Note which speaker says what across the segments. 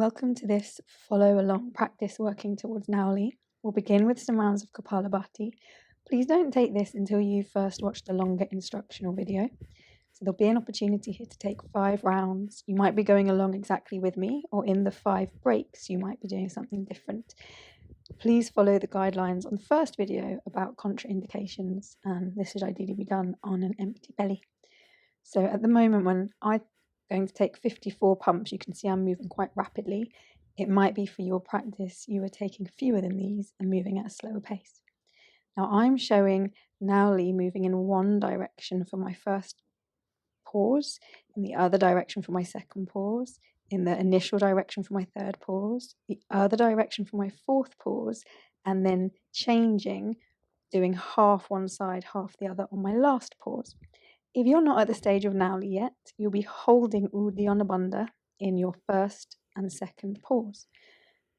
Speaker 1: Welcome to this follow-along practice working towards Nauli. We'll begin with some rounds of kapalabhati. Please don't take this until you first watch the longer instructional video. So there'll be an opportunity here to take 5 rounds. You might be going along exactly with me, or in the 5 breaks you might be doing something different. Please follow the guidelines on the first video about contraindications, and this should ideally be done on an empty belly. So at the moment when I'm going to take 54 pumps, you can see I'm moving quite rapidly. It might be for your practice you are taking fewer than these and moving at a slower pace. Now I'm showing Nauli moving in one direction for my first pause, in the other direction for my second pause, in the initial direction for my third pause, the other direction for my fourth pause, and then changing, doing half one side, half the other on my last pause. If you're not at the stage of Nauli yet, you'll be holding uddiyana bandha in your first and second pause.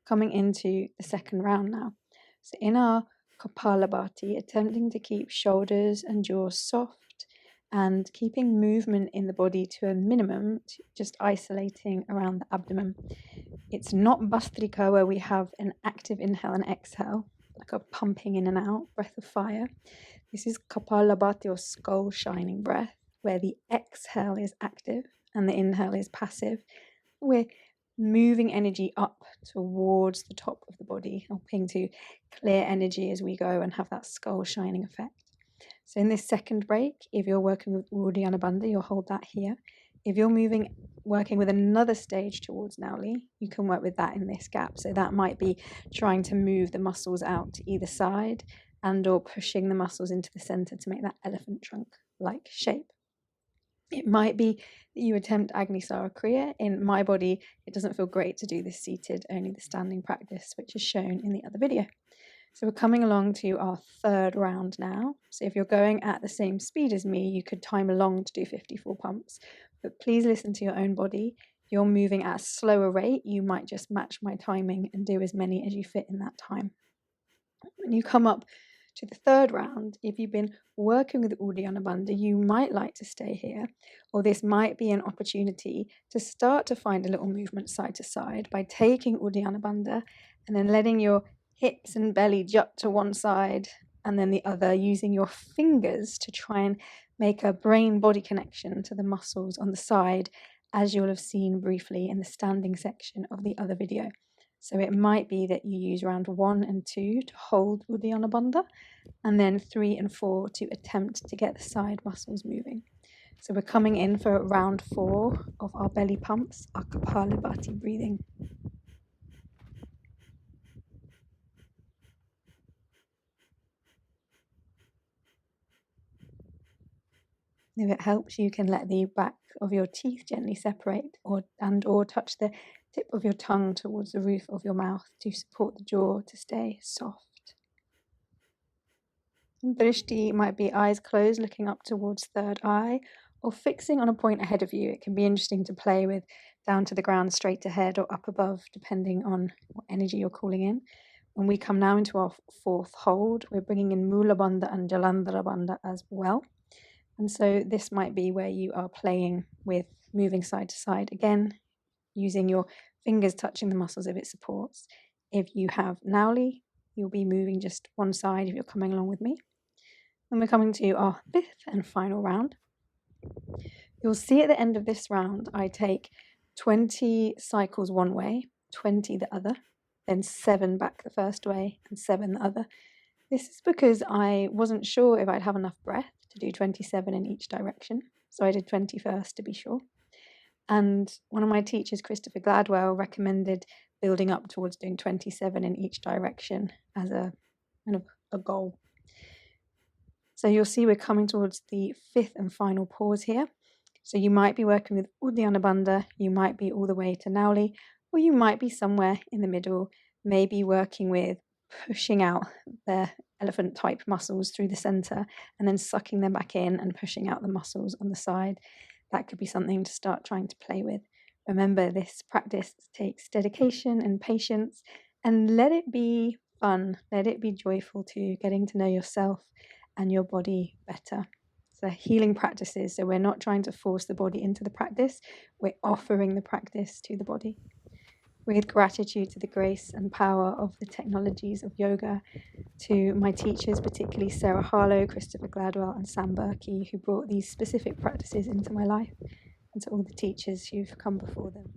Speaker 1: Coming into the second round now. So in our kapalabhati, attempting to keep shoulders and jaw soft and keeping movement in the body to a minimum, just isolating around the abdomen. It's not bhastrika where we have an active inhale and exhale, like a pumping in and out, breath of fire. This is kapalabhati or skull shining breath, where the exhale is active and the inhale is passive. We're moving energy up towards the top of the body, helping to clear energy as we go and have that skull shining effect. So in this second break, if you're working with uddiyana bandha, you'll hold that here. If you're working with another stage towards Nauli, you can work with that in this gap. So that might be trying to move the muscles out to either side and or pushing the muscles into the center to make that elephant trunk-like shape. It might be that you attempt agnisara kriya. In my body, it doesn't feel great to do this seated, only the standing practice, which is shown in the other video. So we're coming along to our third round now. So if you're going at the same speed as me, you could time along to do 54 pumps. But please listen to your own body. If you're moving at a slower rate, you might just match my timing and do as many as you fit in that time. When you come up to the third round, if you've been working with uddiyana bandha, you might like to stay here, or this might be an opportunity to start to find a little movement side to side by taking uddiyana bandha and then letting your hips and belly jut to one side and then the other, using your fingers to try and make a brain-body connection to the muscles on the side, as you'll have seen briefly in the standing section of the other video. So it might be that you use round 1 and 2 to hold uddiyana bandha, and then 3 and 4 to attempt to get the side muscles moving. So we're coming in for round 4 of our belly pumps, our kapalabhati breathing. If it helps, you can let the back of your teeth gently separate or touch the tip of your tongue towards the roof of your mouth to support the jaw to stay soft. Drishti might be eyes closed, looking up towards third eye, or fixing on a point ahead of you. It can be interesting to play with down to the ground, straight ahead, or up above, depending on what energy you're calling in. When we come now into our fourth hold, we're bringing in mula bandha and jalandhara bandha as well. And so this might be where you are playing with moving side to side, again, using your fingers touching the muscles if it supports. If you have Nauli, you'll be moving just one side if you're coming along with me. And we're coming to our 5th and final round. You'll see at the end of this round, I take 20 cycles one way, 20 the other, then 7 back the first way and 7 the other. This is because I wasn't sure if I'd have enough breath to do 27 in each direction. So I did 20 first to be sure. And one of my teachers, Christopher Gladwell, recommended building up towards doing 27 in each direction as a kind of a goal. So you'll see we're coming towards the 5th and final pause here. So you might be working with uddiyana bandha, you might be all the way to Nauli, or you might be somewhere in the middle, maybe working with pushing out the elephant type muscles through the center and then sucking them back in and pushing out the muscles on the side. That could be something to start trying to play with. Remember, this practice takes dedication and patience, and let it be fun, let it be joyful too, getting to know yourself and your body better. So healing practices, so we're not trying to force the body into the practice, we're offering the practice to the body. with gratitude to the grace and power of the technologies of yoga, to my teachers, particularly Sarah Harlow, Christopher Gladwell, and Sam Berkey, who brought these specific practices into my life, and to all the teachers who've come before them.